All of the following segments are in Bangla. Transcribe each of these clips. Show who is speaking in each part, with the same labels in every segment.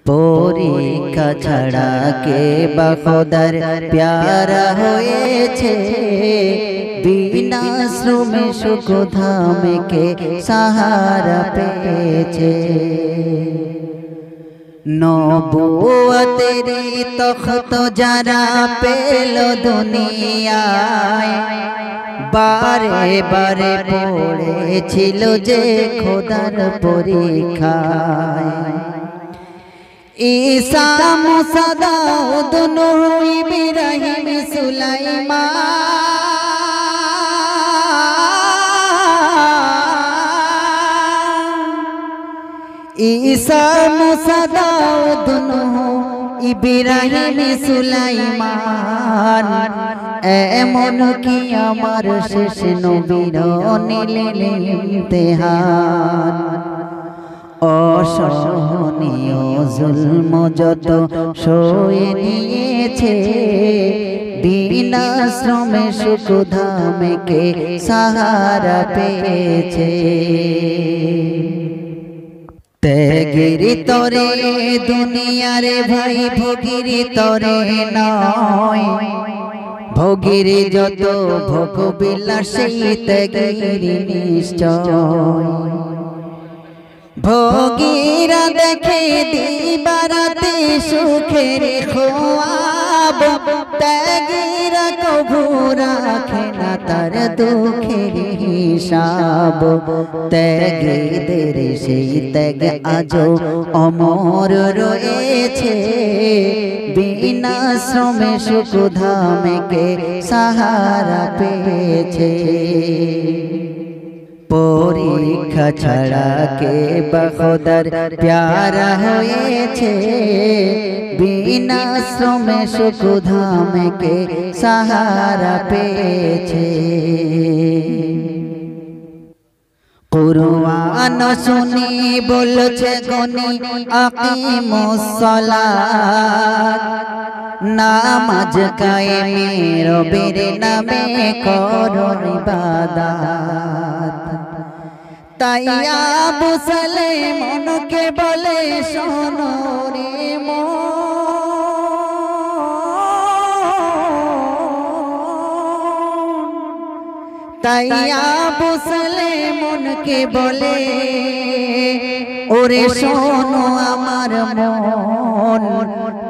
Speaker 1: পরীক্ষা ছাড়া কে বা খোদার প্যারা হয়েছে, বিনা শ্রমে সুখ ধামে কে সাহারা পেয়েছে। নবুয়তেরি তখত যারা পেল দুনিয়ায়, বারে বারে পড়েছিল যে খোদার পরীক্ষায়। ঈসা মুসা দাউদ নূহ ইব্রাহিম সুলাইমান, ঈসা মুসা দাউদ নূহ ইব্রাহিম সুলাইমান, এমন কি আমার শেষ নবীর নিলেন ইমতিহান। অসহনীয় জুলম যত সয়ে নিয়েছে, বিনা শ্রমে সুখ ধামে কে সাহারা পেয়েছে। ত্যাগের তরে দুনিয়ারে ভাই ভোগের তরে নয়, ভোগের যত ভোগ বিলাস সেই ত্যাগের নিশ্চয়। ভোগীরা দেখে দিবারাতে সুখের খোয়াব, ত্যাগীরা কভু রাখে না তার দুঃখের হিসাব। ত্যাগীদের সেই ত্যাগ আজও অমর রয়েছে, বিনা শ্রমে সুখ ধামে কে সাহারা পেয়েছে। পরীক্ষা ছাড়া কে বা খোদার প্যারা হয়েছে, বিনা শ্রমে সুখ ধামে কে সাহারা পেয়েছে। কুরআন শুনি বলছে গনি আকিমুস সালাত, নামাজ কায়েমে রবের নামে করো ইবাদত। তাই আবু সালেমনকে বলে শোনো রে মন, তাই আবু সালেমনকে বলে ওরে শোনো আমার মন,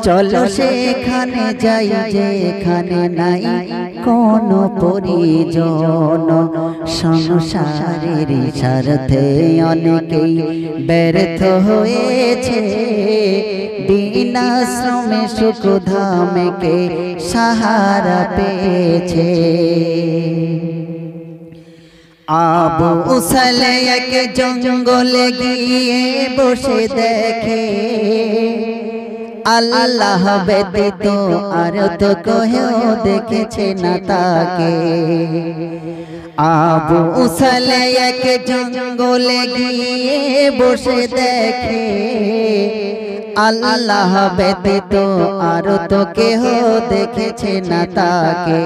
Speaker 1: চলো সেখানে যাই যেখানে নাই কোনো পরিজন। সংসারের স্বার্থে অনেকেই ব্যর্থ হয়েছে, বিনা শ্রমে সুখ ধামে কে সাহারা পেয়েছে। আবু সালে এক জঙ্গলে গিয়ে বসে দেখে, আল্লাহ ব্যতীত আর তো কেউ দেখেছে না তাকে। আবু সালে এক জঙ্গলে গিয়ে বসে দেখে, আল্লাহ ব্যতীত আর তো কেউ দেখেছে না তাকে।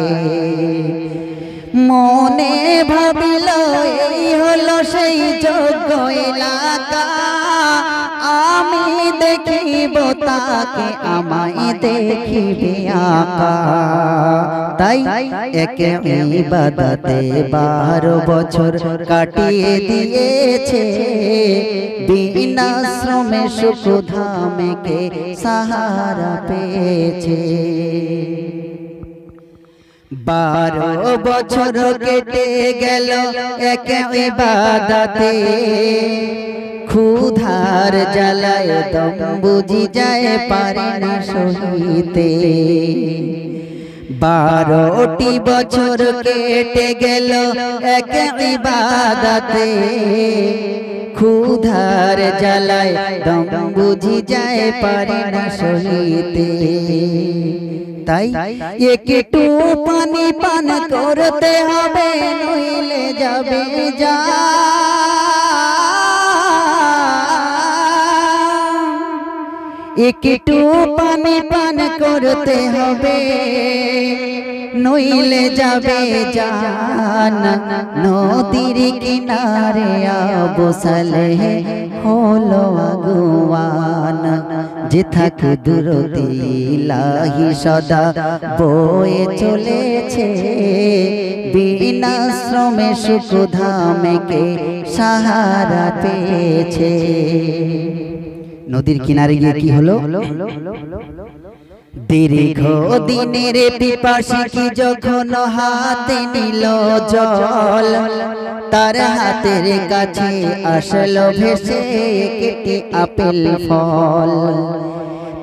Speaker 1: মনে ভাবিল এই হলো সেই যোগ্য এলাকা, আমি দেখিব তাকে আমায় দেখিবে আকা। তাই একে ইবাদতে 12 বছর কাটিয়ে দিয়েছে, বিনা শ্রমে সুখ ধামে কে সাহারা পেয়েছে। 12 বছর কেটে গেল এক ইবাদতে, ক্ষুধার জ্বালায় দম বুঝি যায় পারে না সহিতে। 12টি বছর কেটে গেল এক ইবাদতে, ক্ষুধার জ্বালায় দম বুঝি যায় পারে না সহিতে। তাই একটু পানি পান করতে হবে, নইলে যাবে জান। একটু পানি পান করতে হবে, নইলে যাবে জান। নদীর কিনারে আবু সালেহ হলো আগুয়ান, যে থাকে দূরতে ইলাহি সদা বয়ে চলেছে বিনা শ্রমে সুখ ধামকে সাহারা পেয়েছে। নদীর কিনারে গিয়ে কি হলো? দীর্ঘ দিনের পিপাসী যখন হাতে নিল জল, তার হাতের কাছে আসলো ভেসে একটি আপেল ফল।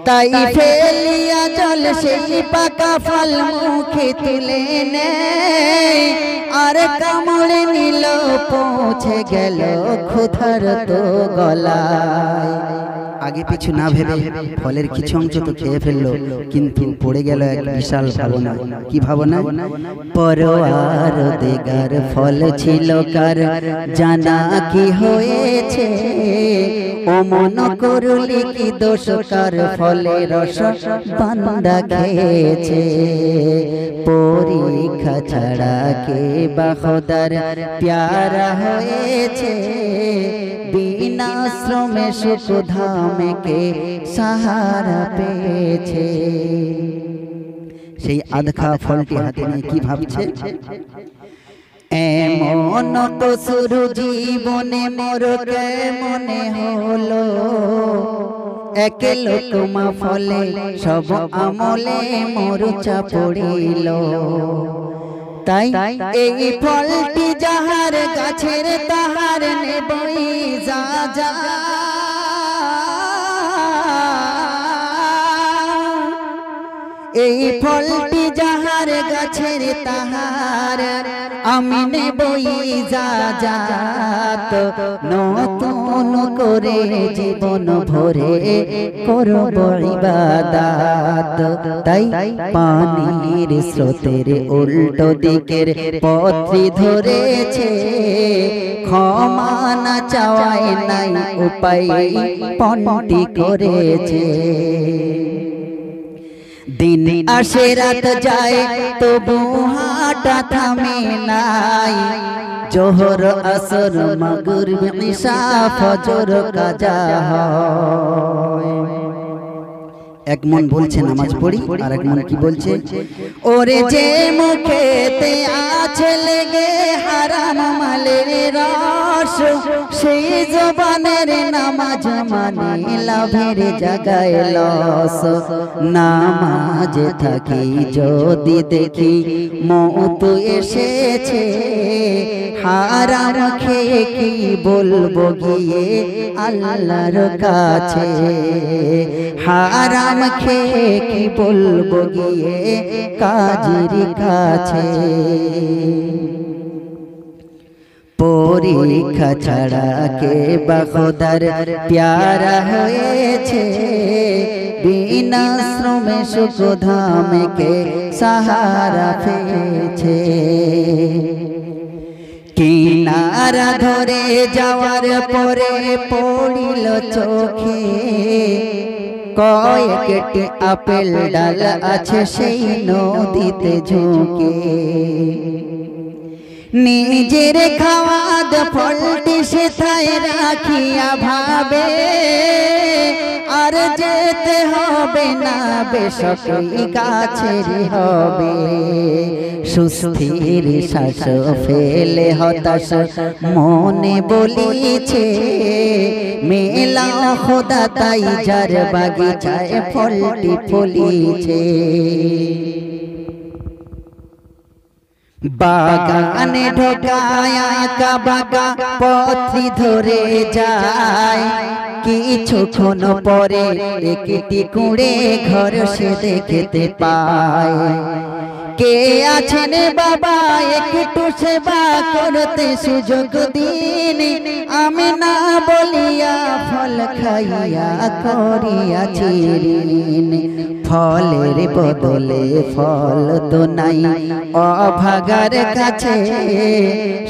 Speaker 1: তাই ফেলিয়া জল সেই পাকা ফল মুখে তুলে নেয়, আর কামড়ে নিল পৌঁছে গেল ক্ষুধার্ত গলায়। আগে পিছু না ভেবে ফলের কিছু অংশ তো খেয়ে ফেললো, কিন্তু পড়ে গেল এক বিশাল ভাবনা। কি ভাবনা? পরোয়ার দেগার ফল ছিল কার, জানা কি হয়েছে? ও মন করলি কি দোষ কার, ফলে রস বান্দা খেয়েছে। পরীক্ষা ছাড়া কে বা খোদার প্যারা হয়েছে, বিনা শ্রমে সুখ ধামকে সাহারা পেয়েছে। সেই আধখা ফলটি হাতে নিয়ে কি ভাবছে? এমন তো শুরু জীবনে মোর কেমনে হলো, এক লোকমা ফলে সব আমলে মোর চাপড়িল। তাই এই ফলটি যাহার গাছের তাহার নেবই যা যা, এই ফলটি যাহার গাছের তাহার আমি নেবই যা যা। তো নতুন করে জীবন ভরে করব ইবাদত। তাই পানির স্রোতের উল্টো দিকের পথই ধরেছে, ক্ষমা না চাওয়ায় নাই উপায় পন্টি করেছে। দিন আসে রাত যায় তবু হাঁটা থামে নাই, জোহর আসর মাগরিব ইশা ফজর কাজা হয়। এক মন বলছে নামাজ পড়ি, আর এক মন কি বলছে? ওরে যে মুখেতে আছে লেগে হারাম মালের রস, সেই জবানের নামাজ মানে লাভের জাগায় লস। নামাজ থাকি যদি দেখি মওত এসেছে, হারাম খেয়ে কি বলবো গিয়ে আল্লাহর কাছে। হারাম খেয়ে কি বলবো গিয়ে কাজীর কাছে। পরীক্ষা ছাড়া কে বা খোদার প্যারা হয়েছে, বিনা শ্রমে সুখ ধামকে সাহারা পেয়েছে। কিনারা ধরে যাওয়ার পরে পড়িল চোখে, কয়েকটি আপেল ডাল আছে সেই নদীতে ঝুঁকে। নিজের খাওয়াদ ফলটি সেথায় রাখিয়া ভাবে, আর যেতে হবে না বেশকই গাছেরই হবে। সুস্থির শ্বাস ফেলে হতাশ মনে বলিছে, মেলা খোদা তাই যার বাগিচায় ফলটি ফলিছে। বাগানে ঢোকায় আঁকা বাঁকা পথি ধরে যায়, কিছুক্ষণ পরে একটি কুঁড়ে ঘর সে দেখতে পায়। কে আছেন বাবা একটু সেবা করতে সুযোগ দিন, আমি না বলিয়া ফল খাইয়া করিয়াছি ঋণ। ফলের বদলে ফল তো নাই অভাগার কাছে,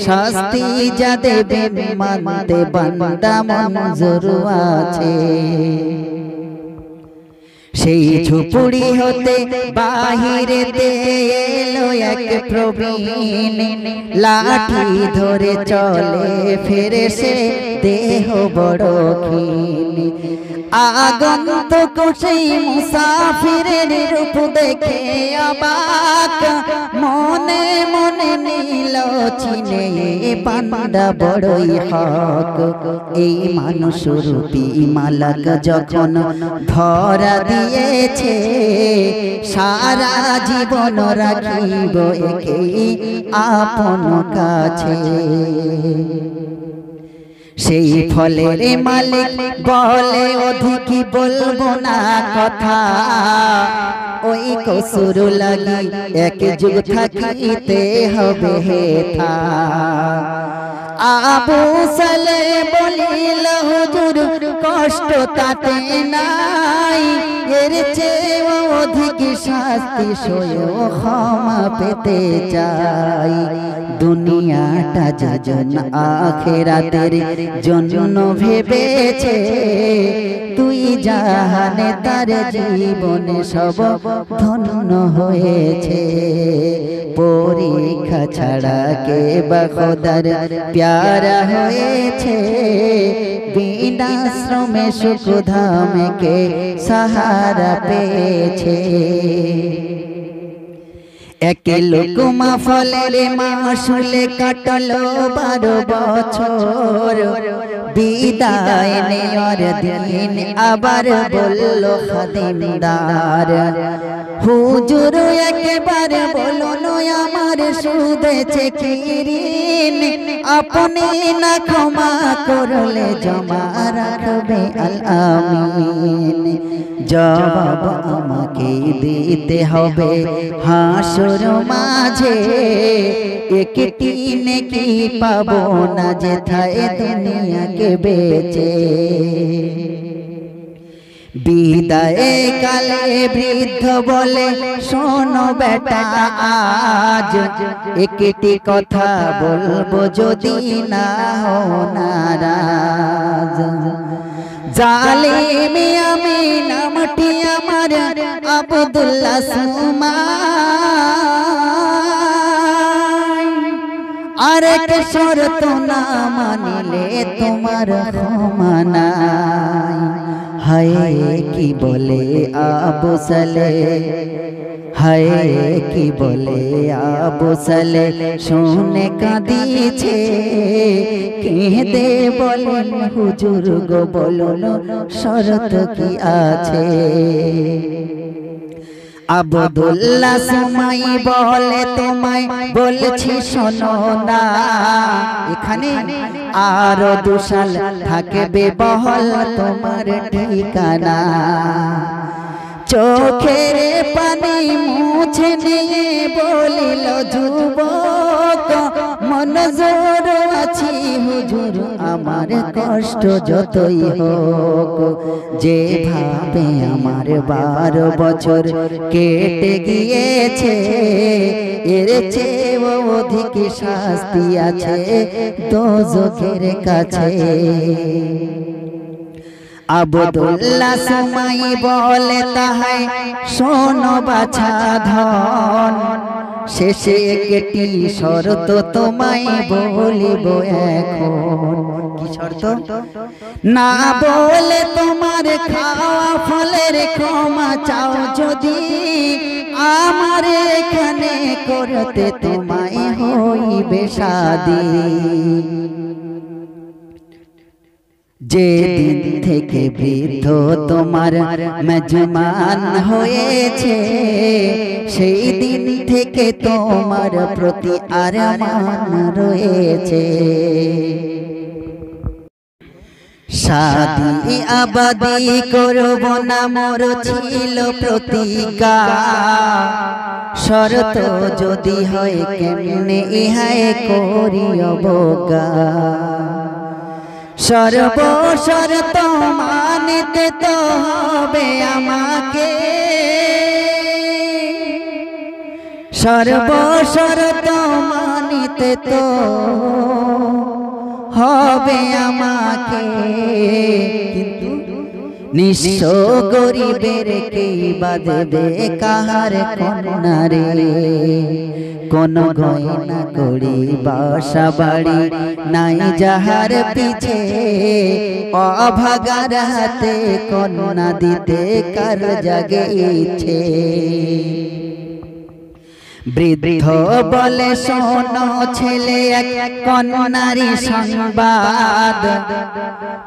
Speaker 1: শাস্তি যা দেবে মানতে বান্দা মঞ্জুর আছে। সেই ঝুপড়ি হতে বাহিরেতে এলো এক প্রবীণ, লাঠি ধরে চলে ফেরে সে দেহ বড় ক্ষীণ। আগন্তুক সেই মুসাফিরের রূপ দেখে অবাক, মনে মনে নীল চিনে বান্দা বড়ই হক। এই মানুষ রূপী মালাক যখন ধরা দিয়েছে, সারা জীবন রাখিব একে আপন কাছে। সেই ফলের মালিক বলে অধিক বলবো না কথা, ওই কসুর লাগি এক যুগ থাকিতে হবে হেথা। আবু সালে বলিল হুজুর কষ্ট তাতে নাই, এর চেয়ে অধিক শাস্তি সয়ে ক্ষমা পেতে চাই। দুনিয়াটা যজন আখিরাতের জন্য ভেবেছে, তুই জাহানে তার জীবনে সব ধন্য হয়েছে। পরীক্ষা ছাড়া কে বা খোদার প্যারা হয়েছে, বিনা শ্রমে সুখ ধামে কে সাহারা পেয়েছে। একে লোকমা ফলের মাসুলে কাটলো 12 বছর, বিদায় নেওয়ার দিন আবার বলল খাদিমদার, হুজুর একবার বলুন আমার সুদেছে কি ঋণ, আপনি না ক্ষমা করলে জমা রাখবে আল আমিন। জবাব আমাকে দিতে হবে হাসর মাঝে, একটি নেকি পাবো না যেথায় দুনিয়াকে বেচে। বিদায় কালে বৃদ্ধ বলে শোনো বেটা আজ, একটি কথা বলবো যদি না হও নারাজ। জালিমি আমি নামটি আমার আব্দুল্লাহ সুমাই, আরেক শর্ত না মানিলে তোমার ক্ষমা নাই। হায় কি বলে আবু সালে, হায় কি বলে আবু সালে, শুনে কাঁদিছে কেঁদে বলেন হুজুর গো বলুন শরত কি আছে। আব্দুল্লাহ সুমাই বলে তোমায় বলছি শোনো না, এখানে আরো 2 সাল থাকবে বহল তোমার ঠিকানা। চোখের পানি মুছে নিয়ে বলিল যুবক, মন জোর আছি হুজুর আমার কষ্ট যতই হোক। যেভাবে আমার 12 বছর কেটে গিয়েছে, এর চেয়ে অধিক শাস্তি আছে দোজখের কাছে। আব্দুল্লাহ সুমাই বলে তাহাই শোনো বাছা ধন, শেষে একটি শর্ত তোমায় বলিব এখন। কি শর্ত? না বলে তোমার খাওয়া ফলের ক্ষমা চাও যদি, আমার এখানে করতে তোমায় হইবে শাদী। যেদিন থেকে বৃদ্ধ তোমার মেজমান হয়েছে, সেই দিন থেকে তোমার প্রতি আরমান রয়েছে। শাদী আবাদি করব না মোর ছিল প্রতিজ্ঞা, শরত যদি হয় কেমনে ইহায় করি অবজ্ঞা। সর্বশর্ত মানিতে তো হবে আমাকে, সর্বশর্ত মানিতে তো হবে আমাকে, কিন্তু নিঃস্ব গরিবের কে বাঁধবে কাহার কন্যা রে কোন গয়না করি বাসা বাড়ি নাই যাহার পিছে অভাগার হাতে কন্যা দিতে কার জাগে ইচ্ছে বৃদ্ধ বলে শোনো ছেলে এক কন্যারি সংবাদ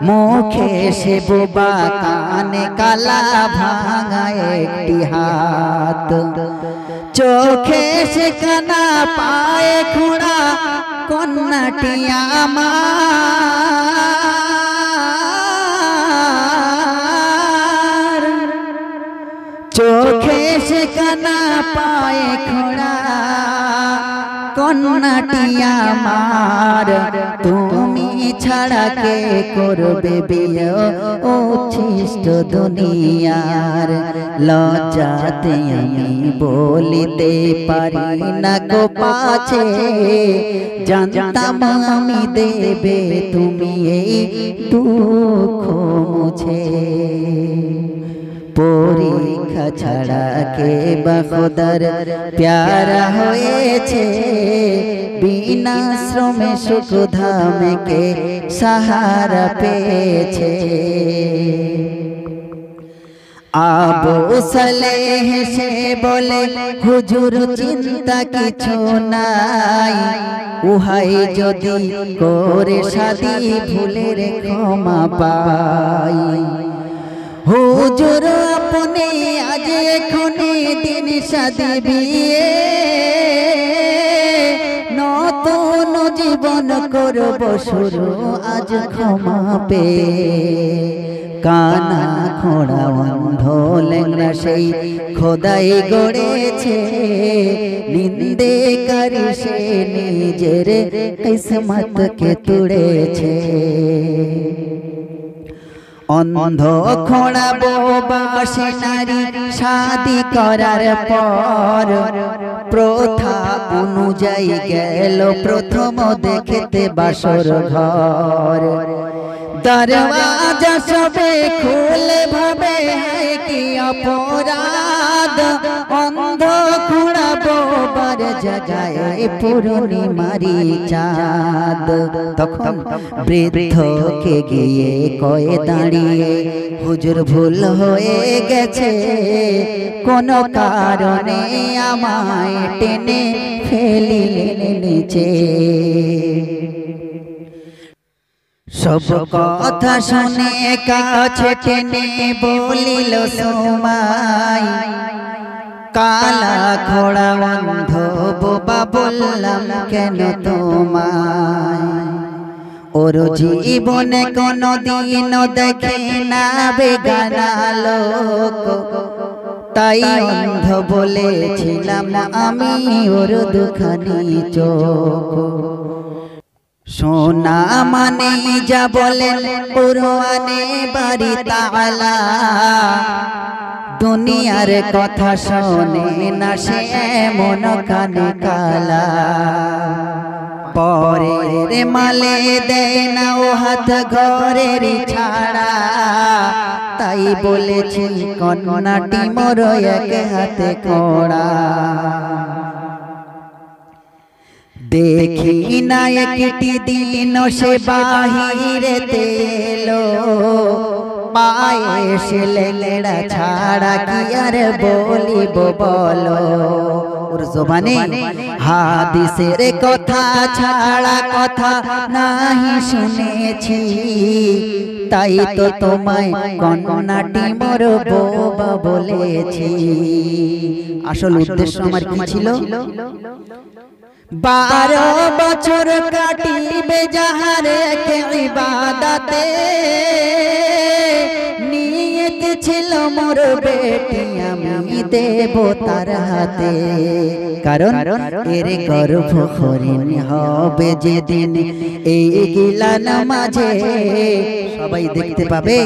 Speaker 1: মুখে সে বোবা কানে কালা ভাঙা একটি হাত চোখে সে কানা পায়ে খোঁড়া কন্যাটি আমার চোখে সে কানা পায়ে খোঁড়া কন্যাটি আমার তুমি ছাড়া কে করবে বিয়ে উচ্ছিষ্ট দুনিয়ার লজ্জাতে আমি বলিতে পারি না গো পাছে জানতাম আমি দেবে তুমি এই দুঃখ মুছে পরীক্ষা ছাড়া কে বা খোদার প্যারা হয়েছে বিনা শ্রমে সুখ ধামে কে সাহারা পেয়েছে আবু সালেহ সে বলে হুজুর চিন্তা কিছু নাই উহাই যদি করে শাদি ভুলের ক্ষমা পাই হুজুর আপনি আজ এখনি দিন শাদি বিয়ে নতুন জীবন করব শুরু আজ ক্ষমা পে কানা খোড়া অন্ধ লেংড়া সেই খোদাই গড়েছে নিন্দে করি সে নিজের কিসমত কে তুড়েছে অন্ধ খোড়া বোবা সে নারী শাদি করার পর প্রথা অনুযায়ী গেল প্রথম দেখতে বাসর ঘর দরওয়াজা সবে খুলে ভাবে হয় কি অপরাধ অন্ধ খোড়া বোবার জায়গায় পূর্ণিমারি চাঁদ তখন বৃদ্ধকে গিয়ে কয়ে দাঁড়িয়ে হুজুর ভুল হয়ে গেছে কোন কারণে আমায় টেনে ফেলিলেন নিচে সব কথা শুনে কাছে টেনে বলিল সময় কালা খোড়া অন্ধ বোবা বললাম কেন তোমায় ওর জীবনে কোনো দিন দেখে না বেগানা লোক তাই অন্ধ বলেছিলাম আমি ওর দুখানি চোখ সোনা মানে যা বলেন কুরআনে বারি তাআলা দুনিয়ার কথা শোনে না সে মন কানে কালা পরের মালে দেয় না ও হাত ঘরের ছাড়া তাই বলেছি কন্যাটি মোর এক হাতে খোড়া দেখি না একটি দিন সে বাহিরে তেলো পায়ে সে লেংড়া ছাড়া কি আর বলিব বলো ওর জবানে হাদিসের কথা ছাড়া কথা নাহি শুনেছি তাই তো তোমায় কন্যাটি মোর বোবা বলেছি আসল উদ্দেশ্য আমার কি ছিল 12 বছর কাটিবে যাহার ইবাদতে নিয়ত ছিল মোর বেটি আমি দেব তার হাতে কারণ এর গর্ভ হরিণ হবে যেদিন এই গিলান মাঝে সবাই দেখতে পাবে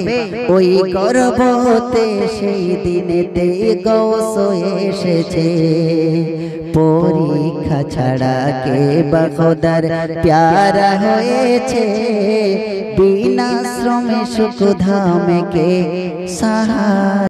Speaker 1: ওই গর্ভ হতে সেই দিনেতে গৌস এসেছে পরীক্ষা ছাড়া কে বা খোদার প্যারা হয়েছে বিনা শ্রমে সুখ ধামে কে সাহা